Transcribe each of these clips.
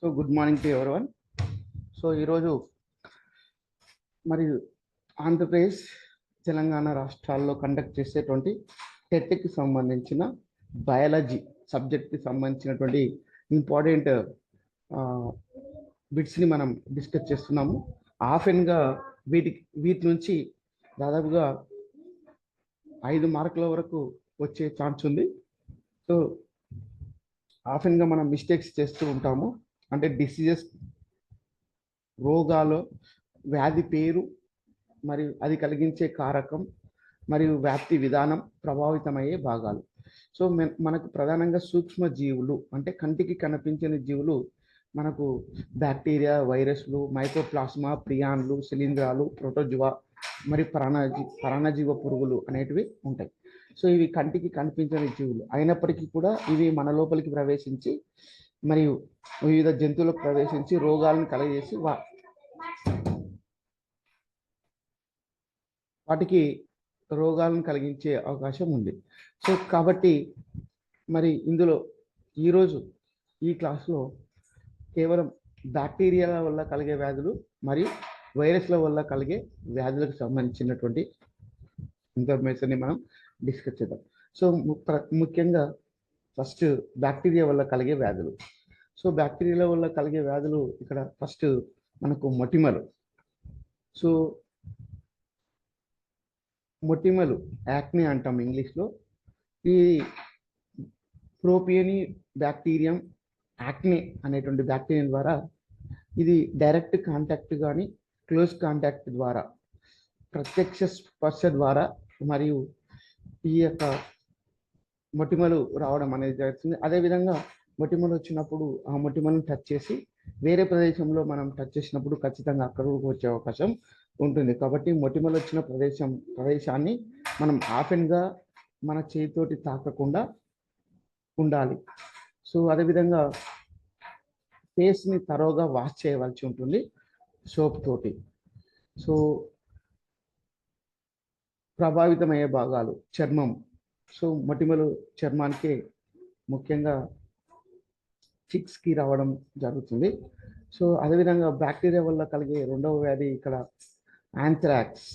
So good morning to everyone. So ఈరోజు మరి ఆంధ్రప్రదేశ్ తెలంగాణ రాష్ట్రాల్లో కండక్ట్ చేసేటువంటి టెట్కి సంబంధించిన బయాలజీ సబ్జెక్ట్కి సంబంధించినటువంటి ఇంపార్టెంట్ బిట్స్ని మనం డిస్కస్ చేస్తున్నాము. ఆఫెన్గా వీటి నుంచి దాదాపుగా 5 మార్కుల వరకు వచ్చే ఛాన్స్ ఉంది. సో ఆఫెన్గా మనం మిస్టేక్స్ చేస్తూ ఉంటాము. అంటే డిసీజెస్, రోగాలు, వ్యాధి పేరు మరియు అది కలిగించే కారకం మరియు వ్యాప్తి విధానం, ప్రభావితమయ్యే భాగాలు. సో మనకు ప్రధానంగా సూక్ష్మ జీవులు అంటే కంటికి కనిపించని జీవులు మనకు బ్యాక్టీరియా, వైరస్లు, మైకోప్లాస్మా, ప్రియాన్లు, శిలీంధ్రాలు, ప్రోటోజువా మరియు పరాన్నజీవ పురుగులు అనేటివి ఉంటాయి. సో ఇవి కంటికి కనిపించని జీవులు అయినప్పటికీ కూడా ఇవి మన లోపలికి ప్రవేశించి మరియు వివిధ జంతువులకు ప్రవేశించి రోగాలను కలగజేసి వాటికి రోగాలను కలిగించే అవకాశం ఉంది. సో కాబట్టి మరి ఇందులో ఈరోజు ఈ క్లాస్లో కేవలం బ్యాక్టీరియాల వల్ల కలిగే వ్యాధులు మరియు వైరస్ల వల్ల కలిగే వ్యాధులకు సంబంధించినటువంటి ఇన్ఫర్మేషన్ని మనం డిస్కస్ చేద్దాం. సో ముఖ్యంగా ఫస్ట్ బ్యాక్టీరియా వల్ల కలిగే వ్యాధులు. సో బ్యాక్టీరియాల వల్ల కలిగే వ్యాధులు ఇక్కడ ఫస్ట్ మనకు మొటిమలు. సో మొటిమలు యాక్నే అంటాం ఇంగ్లీష్లో. ఈ ప్రోపియని బ్యాక్టీరియం యాక్నే అనేటువంటి బ్యాక్టీరియా ద్వారా ఇది డైరెక్ట్ కాంటాక్ట్ కానీ క్లోజ్ కాంటాక్ట్ ద్వారా, ప్రత్యక్ష స్పర్శ ద్వారా మరియు ఈ యొక్క మొటిమలు రావడం అనేది జరుగుతుంది. అదేవిధంగా మొటిమలు వచ్చినప్పుడు ఆ మొటిమలను టచ్ చేసి వేరే ప్రదేశంలో మనం టచ్ చేసినప్పుడు ఖచ్చితంగా అక్కడికి వచ్చే అవకాశం ఉంటుంది. కాబట్టి మొటిమలు వచ్చిన ప్రదేశాన్ని మనం ఆఫెన్గా మన చేతితోటి తాకకుండా ఉండాలి. సో అదేవిధంగా ఫేస్ని తరోగా వాష్ చేయవలసి ఉంటుంది సోప్ తోటి. సో ప్రభావితమయ్యే భాగాలు చర్మం. సో మొటిమలు చర్మానికి ముఖ్యంగా చిక్స్కి రావడం జరుగుతుంది. సో అదేవిధంగా బ్యాక్టీరియా వల్ల కలిగే రెండవ వ్యాధి ఇక్కడ యాంథ్రాక్స్.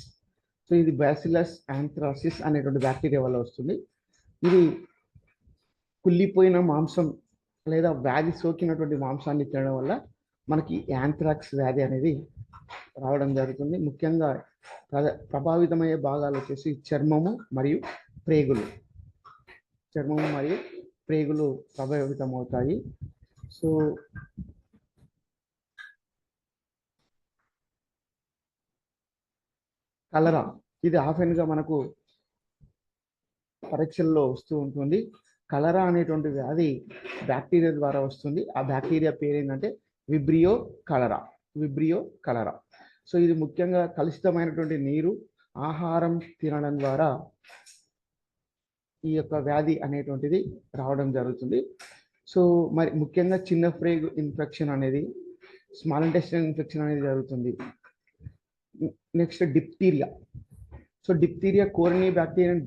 సో ఇది బ్యాసిలస్ యాంథ్రాసిస్ అనేటువంటి బ్యాక్టీరియా వల్ల వస్తుంది. ఇది కుళ్ళిపోయిన మాంసం లేదా వ్యాధి సోకినటువంటి మాంసాన్ని తినడం వల్ల మనకి యాంథ్రాక్స్ వ్యాధి అనేది రావడం జరుగుతుంది. ముఖ్యంగా ప్రభావితమయ్యే భాగాలు వచ్చేసి చర్మము మరియు ప్రేగులు. చర్మము మరియు ప్రేగులు ప్రభావితం అవుతాయి. సో కలరా, ఇది ఆఫెన్గా మనకు పరీక్షల్లో వస్తూ ఉంటుంది. కలరా అనేటువంటి వ్యాధి బ్యాక్టీరియా ద్వారా వస్తుంది. ఆ బ్యాక్టీరియా పేరు ఏంటంటే విబ్రియో కలరా. సో ఇది ముఖ్యంగా కలుషితమైనటువంటి నీరు, ఆహారం తినడం ద్వారా ఈ యొక్క వ్యాధి అనేటువంటిది రావడం జరుగుతుంది. సో మరి ముఖ్యంగా చిన్న ప్రేగు ఇన్ఫెక్షన్ అనేది, స్మాల్ ఇంటెస్టైనల్ ఇన్ఫెక్షన్ అనేది జరుగుతుంది. Next diphtheria. So diphtheria coryne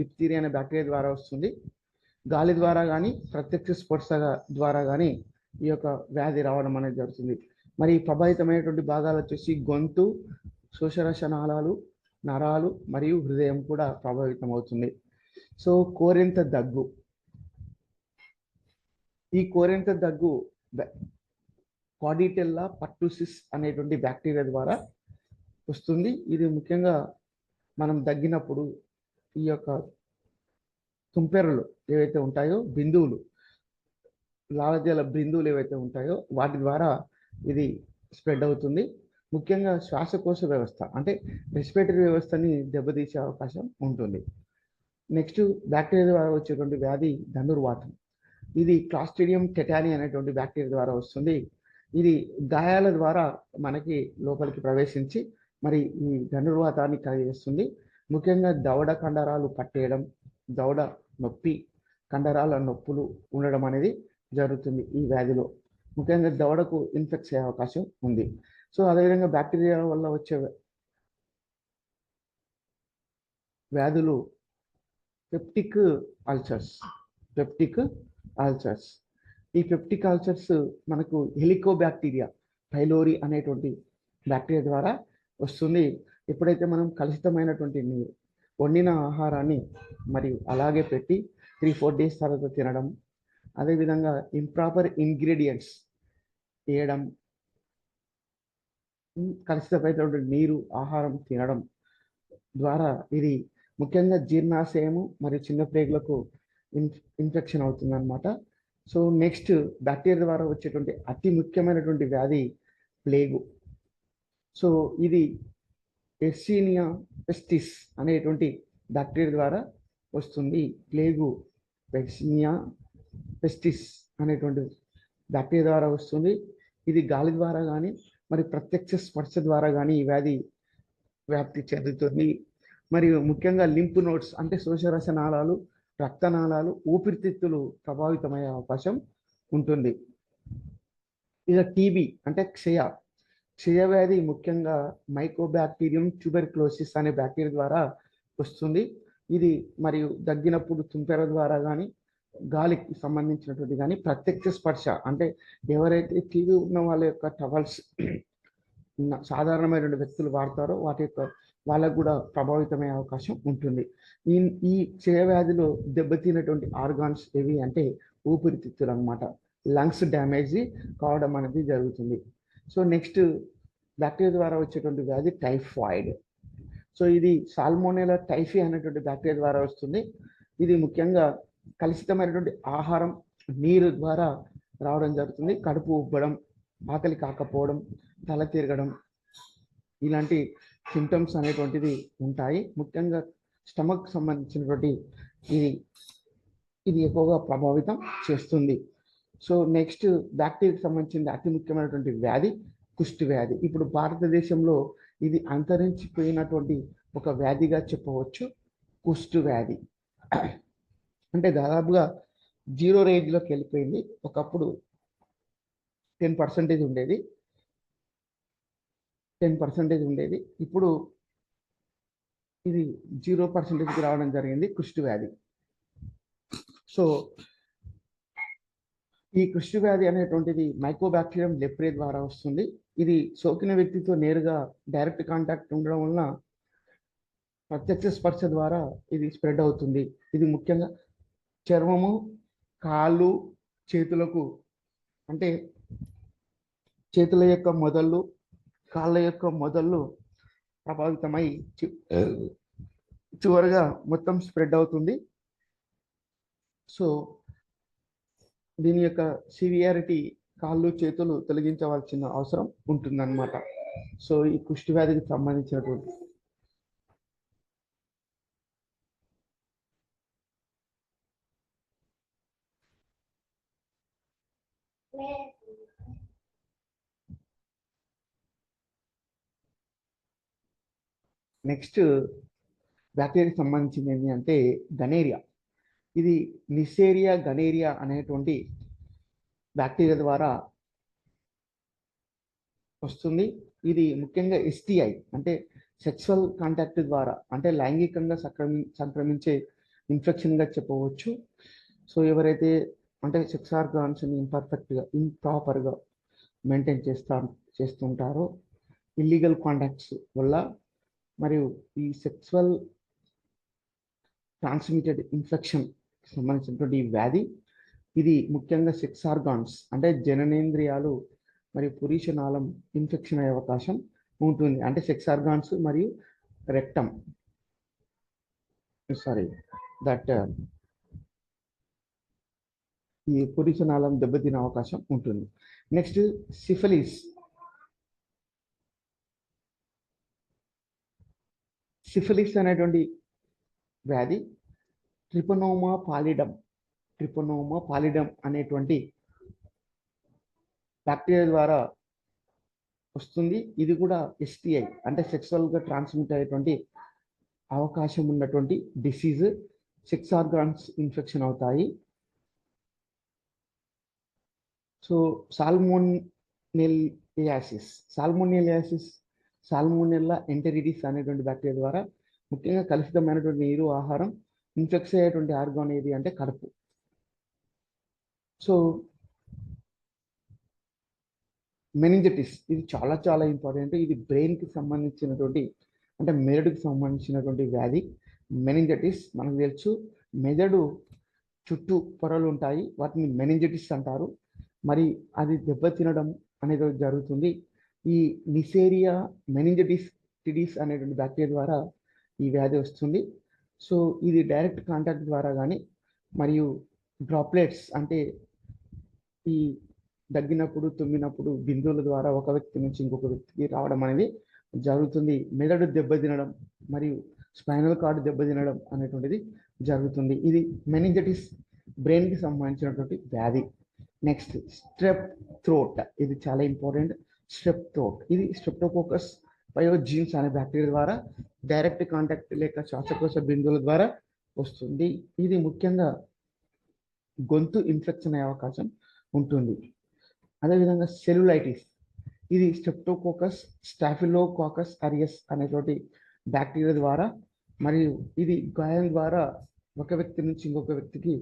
diphtheria అనే బ్యాక్టీరియా ద్వారా వస్తుంది. గాలి ద్వారా కానీ ప్రత్యక్ష స్పర్శ ద్వారా కానీ ఈ యొక్క వ్యాధి రావడం అనేది జరుగుతుంది. మరి ప్రభావితమైనటువంటి భాగాలు వచ్చేసి గొంతు, శోషరస నాళాలు, నరాలు మరియు హృదయం కూడా ప్రభావితం అవుతుంది. సో కోరింత దగ్గు. ఈ కోరింత దగ్గు పాడిటెల్లా పర్టుసిస్ అనేటువంటి బ్యాక్టీరియా ద్వారా వస్తుంది. ఇది ముఖ్యంగా మనం దగ్గినప్పుడు ఈ యొక్క తుంపెరలు ఏవైతే ఉంటాయో, బిందువులు, లాలజల బిందువులు ఏవైతే ఉంటాయో వాటి ద్వారా ఇది స్ప్రెడ్ అవుతుంది. ముఖ్యంగా శ్వాసకోశ వ్యవస్థ అంటే రెస్పిరేటరీ వ్యవస్థని దెబ్బతీసే అవకాశం ఉంటుంది. నెక్స్ట్ బ్యాక్టీరియా ద్వారా వచ్చేటువంటి వ్యాధి ధనుర్వాతం. ఇది క్లాస్ట్రిడియం టెటాని అనేటువంటి బ్యాక్టీరియా ద్వారా వస్తుంది. ఇది గాయాల ద్వారా మనకి లోపలికి ప్రవేశించి మరి ఈ ధనుర్వాతాన్ని కలిగిస్తుంది. ముఖ్యంగా దవడ కండరాలు పట్టేయడం, దవడ నొప్పి, కండరాల నొప్పులు ఉండడం అనేది జరుగుతుంది ఈ వ్యాధిలో. ముఖ్యంగా దవడకు ఇన్ఫెక్ట్ అయ్యే అవకాశం ఉంది. సో అదేవిధంగా బ్యాక్టీరియా వల్ల వచ్చే వ్యాధులు పెప్టిక్ అల్సర్స్. ఈ పెప్టిక్ అల్సర్స్ మనకు హెలికోబాక్టీరియా పైలోరి అనేటువంటి బ్యాక్టీరియా ద్వారా వస్తుంది. ఎప్పుడైతే మనం కలుషితమైనటువంటి నీరు వండిన ఆహారాన్ని మరియు అలాగే పెట్టి 3-4 డేస్ తర్వాత తినడం, అదేవిధంగా ఇంప్రాపర్ ఇంగ్రీడియంట్స్ వేయడం, కలుషితమైనటువంటి నీరు ఆహారం తినడం ద్వారా ఇది ముఖ్యంగా జీర్ణాశయము మరియు చిన్న ప్రేగులకు ఇన్ఫెక్షన్ అవుతుంది అనమాట. సో నెక్స్ట్ బ్యాక్టీరియా ద్వారా వచ్చేటువంటి అతి ముఖ్యమైనటువంటి వ్యాధి ప్లేగు. సో ఇది ఎర్సీనియా పెస్టిస్ అనేటువంటి బ్యాక్టీరియా ద్వారా వస్తుంది. ప్లేగు ఎర్సీనియా పెస్టిస్ అనేటువంటి బ్యాక్టీరియా ద్వారా వస్తుంది. ఇది గాలి ద్వారా కానీ మరి ప్రత్యక్ష స్పర్శ ద్వారా కానీ ఈ వ్యాధి వ్యాప్తి చెందుతుంది. మరియు ముఖ్యంగా లింఫ్ నోడ్స్ అంటే శోషరస నాళాలు, రక్తనాళాలు, ఊపిరితిత్తులు ప్రభావితమయ్యే అవకాశం ఉంటుంది. ఇక టీబీ అంటే క్షయవ్యాధి ముఖ్యంగా మైకోబాక్టీరియం ట్యూబెర్క్లోసిస్ అనే బ్యాక్టీరియా ద్వారా వస్తుంది. ఇది మరియు దగ్గినప్పుడు తుంపెర ద్వారా కానీ గాలికి సంబంధించినటువంటి కానీ ప్రత్యక్ష స్పర్శ అంటే ఎవరైతే టీబీ ఉన్న వాళ్ళ యొక్క టవల్స్ సాధారణమైన వ్యక్తులు వాడతారో వాటి యొక్క వాళ్ళకు కూడా ప్రభావితమయ్యే అవకాశం ఉంటుంది. ఈ క్షయవ్యాధిలో దెబ్బతిన్నటువంటి ఆర్గాన్స్ ఏవి అంటే ఊపిరితిత్తులు అన్నమాట. లంగ్స్ డ్యామేజ్ కావడం అనేది జరుగుతుంది. సో నెక్స్ట్ బ్యాక్టీరియా ద్వారా వచ్చేటువంటి వ్యాధి టైఫాయిడ్. సో ఇది సాల్మోనెలా టైఫీ అనేటువంటి బ్యాక్టీరియా ద్వారా వస్తుంది. ఇది ముఖ్యంగా కలుషితమైనటువంటి ఆహారం, నీరు ద్వారా రావడం జరుగుతుంది. కడుపు ఉబ్బడం, ఆకలి కాకపోవడం, తల తిరగడం ఇలాంటి సిమ్టమ్స్ అనేటువంటిది ఉంటాయి. ముఖ్యంగా స్టమక్ సంబంధించినటువంటి ఇది ఎక్కువగా ప్రభావితం చేస్తుంది. సో నెక్స్ట్ బ్యాక్టీరియాకి సంబంధించిన అతి ముఖ్యమైనటువంటి వ్యాధి కుష్టు వ్యాధి. ఇప్పుడు భారతదేశంలో ఇది అంతరించిపోయినటువంటి ఒక వ్యాధిగా చెప్పవచ్చు. కుష్టు వ్యాధి అంటే దాదాపుగా 0 రేంజ్లోకి వెళ్ళిపోయింది. ఒకప్పుడు 10% ఉండేది, 10% ఉండేది. ఇప్పుడు ఇది 0%కి రావడం జరిగింది కుష్టు వ్యాధి. సో ఈ కుష్టు వ్యాధి అనేటువంటిది మైకోబాక్టీరియం లెప్రే ద్వారా వస్తుంది. ఇది సోకిన వ్యక్తితో నేరుగా డైరెక్ట్ కాంటాక్ట్ ఉండడం వలన ప్రత్యక్ష స్పర్శ ద్వారా ఇది స్ప్రెడ్ అవుతుంది. ఇది ముఖ్యంగా చర్మము, కాళ్ళు, చేతులకు అంటే చేతుల యొక్క మొదళ్ళు, కాళ్ళ యొక్క మొదళ్ళు ప్రభావితమై చివరిగా మొత్తం స్ప్రెడ్ అవుతుంది. సో దీని యొక్క సివియారిటీ కాళ్ళు, చేతులు తొలగించవలసిన అవసరం ఉంటుందన్నమాట. సో ఈ కుష్టు వ్యాధికి సంబంధించినటువంటి నెక్స్ట్ బ్యాక్టీరియాకి సంబంధించింది ఏంటి అంటే గనేరియా. ఇది నిసేరియా గనేరియా అనేటువంటి బ్యాక్టీరియా ద్వారా వస్తుంది. ఇది ముఖ్యంగా ఎస్టిఐ అంటే సెక్సువల్ కాంటాక్ట్ ద్వారా అంటే లైంగికంగా సంక్రమించే ఇన్ఫెక్షన్గా చెప్పవచ్చు. సో ఎవరైతే అంటే సెక్స్ ఆర్గాన్స్ని ఇంప్రాపర్గా మెయింటైన్ చేస్తుంటారో ఇల్లీగల్ కాంటాక్ట్స్ వల్ల మరియు ఈ సెక్సువల్ ట్రాన్స్మిటెడ్ ఇన్ఫెక్షన్ సంబంధించినటువంటి ఈ వ్యాధి ఇది ముఖ్యంగా సెక్స్ ఆర్గాన్స్ అంటే జననేంద్రియాలు మరియు పురీషనాళం ఇన్ఫెక్షన్ అయ్యే అవకాశం ఉంటుంది. అంటే సెక్స్ ఆర్గాన్స్ మరియు రెక్టమ్ ఈ పురీషనాళం దెబ్బతినే అవకాశం ఉంటుంది. Next syphilis. సిఫిలిస్ అనేటువంటి వ్యాధి ట్రిపనోమా పాలిడమ్ అనేటువంటి బ్యాక్టీరియా ద్వారా వస్తుంది. ఇది కూడా ఎస్టిఐ అంటే సెక్సువల్గా ట్రాన్స్మిట్ అయ్యేటువంటి అవకాశం ఉన్నటువంటి డిసీజ్. సెక్స్ ఆర్గాన్స్ ఇన్ఫెక్షన్ అవుతాయి. సో సాల్మోనెల్లా ఎంటెరిటిస్ అనేటువంటి బ్యాక్టీరియా ద్వారా ముఖ్యంగా కలుషితమైనటువంటి నీరు, ఆహారం ఇన్ఫెక్ట్ అయ్యేటువంటి ఆర్గాన్ ఏది అంటే కడుపు. సో మెనింజటిస్ ఇది చాలా చాలా ఇంపార్టెంట్. ఇది బ్రెయిన్కి సంబంధించినటువంటి అంటే మెదడుకి సంబంధించినటువంటి వ్యాధి. మెనింజటిస్ మనకు తెలుసు, మెదడు చుట్టూ పొరలు ఉంటాయి, వాటిని మెనింజటిస్ అంటారు. మరి అది దెబ్బతినడం అనేది జరుగుతుంది. ఈ నిసేరియా మెనింజటిస్ టిడిస్ అనేటువంటి బ్యాక్టీరియా ద్వారా ఈ వ్యాధి వస్తుంది. సో ఇది డైరెక్ట్ కాంటాక్ట్ ద్వారా కానీ మరియు డ్రాప్లెట్స్ అంటే ఈ దగ్గినప్పుడు తుమ్మినప్పుడు బిందువుల ద్వారా ఒక వ్యక్తి నుంచి ఇంకొక వ్యక్తికి రావడం అనేది జరుగుతుంది. మెదడు దెబ్బతినడం మరియు స్పైనల్ కార్డు దెబ్బతినడం అనేటువంటిది జరుగుతుంది. ఇది మెనింజటిస్ బ్రెయిన్కి సంబంధించినటువంటి వ్యాధి. నెక్స్ట్ స్ట్రెప్ థ్రోట్, ఇది చాలా ఇంపార్టెంట్. స్ట్రెప్ థ్రోట్ ఇది స్ట్రెప్టోకోకస్ పయోజీన్స్ అనే బ్యాక్టీరియా ద్వారా డైరెక్ట్ కాంటాక్ట్ లేక శ్వాసకోశ బిందువుల ద్వారా వస్తుంది. ఇది ముఖ్యంగా గొంతు ఇన్ఫెక్షన్ అయ్యే అవకాశం ఉంటుంది. అదేవిధంగా సెల్యులైటిస్, ఇది స్ట్రెప్టోకోకస్ స్టాఫిలోకోకస్ అరియస్ అనేటువంటి బ్యాక్టీరియా ద్వారా మరియు ఇది గాయం ద్వారా ఒక వ్యక్తి నుంచి ఇంకొక వ్యక్తికి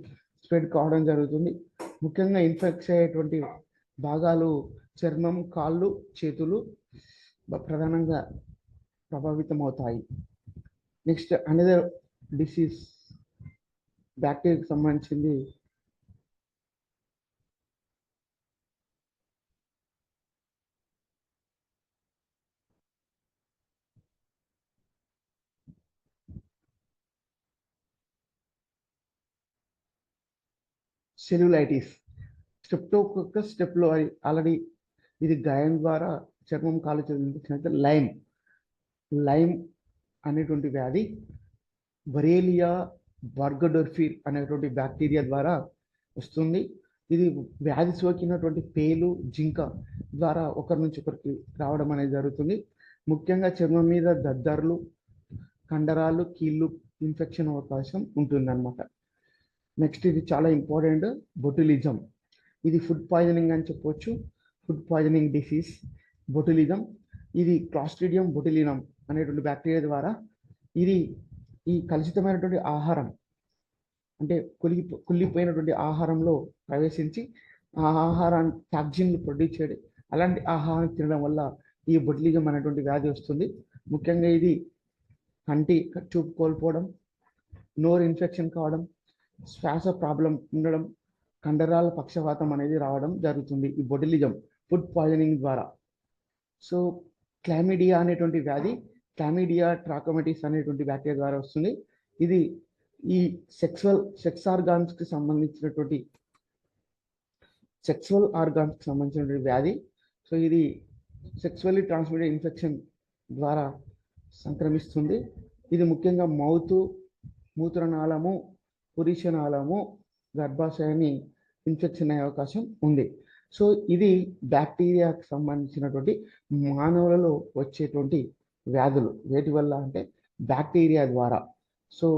స్ప్రెడ్ కావడం జరుగుతుంది. ముఖ్యంగా ఇన్ఫెక్ట్ అయ్యేటువంటి భాగాలు చర్మం, కాళ్ళు, చేతులు ప్రధానంగా ప్రభావితం అవుతాయి. నెక్స్ట్ అనదర్ డిసీజ్ బ్యాక్టీరియాకి సంబంధించింది సెల్యులైటిస్. స్ట్రెప్టోకోకస్ స్టెప్లో ఆల్రెడీ ఇది గాయం ద్వారా చర్మం, కాలు, చేతులు. లైమ్ అనేటువంటి వ్యాధి వరేలియా బార్గడోర్ఫిర్ అనేటువంటి బ్యాక్టీరియా ద్వారా వస్తుంది. ఇది వ్యాధి సోకినటువంటి పేలు, జింక ద్వారా ఒకరి నుంచి ఒకరికి రావడం అనేది జరుగుతుంది. ముఖ్యంగా చర్మం మీద దద్దర్లు, కండరాలు, కీళ్ళు ఇన్ఫెక్షన్ అవకాశం ఉంటుందన్నమాట. నెక్స్ట్ ఇది చాలా ఇంపార్టెంట్, బొటులిజం. ఇది ఫుడ్ పాయిజనింగ్ అని చెప్పొచ్చు. Food poisoning disease botulism. ఇది క్లాస్ట్రిడియం బొటులినం అనేటువంటి బ్యాక్టీరియా ద్వారా ఇది ఈ కలుషితమైనటువంటి ఆహారం అంటే కుళ్ళిపోయినటువంటి ఆహారంలో ప్రవేశించి ఆ ఆహారాన్ని టాక్సిన్లు ప్రొడ్యూస్ చేయడం, అలాంటి ఆహారం తినడం వల్ల ఈ బొటులిజం అనేటువంటి వ్యాధి వస్తుంది. ముఖ్యంగా ఇది కంటి చూపు కోల్పోవడం, నోరు ఇన్ఫెక్షన్ కావడం, శ్వాస ప్రాబ్లం ఉండడం, కండరాల పక్షవాతం అనేది రావడం జరుగుతుంది ఈ బొటులిజం ఫుడ్ పాయిజనింగ్ ద్వారా. సో క్లామిడియా అనేటువంటి వ్యాధి క్లామిడియా ట్రాకోమటిస్ అనేటువంటి బ్యాక్టీరియా ద్వారా వస్తుంది. ఇది ఈ సెక్స్ ఆర్గాన్స్కి సంబంధించినటువంటి వ్యాధి. సో ఇది సెక్సువల్లీ ట్రాన్స్మిటెడ్ ఇన్ఫెక్షన్ ద్వారా సంక్రమిస్తుంది. ఇది ముఖ్యంగా మౌత్, మూత్రనాళము, పురీషనాళము, గర్భాశయాన్ని ఇన్ఫెక్షన్ అయ్యే అవకాశం ఉంది. సో ఇది బ్యాక్టీరియాకి సంబంధించినటువంటి మానవులలో వచ్చేటువంటి వ్యాధులు. వేటి వల్ల అంటే బ్యాక్టీరియా ద్వారా. సో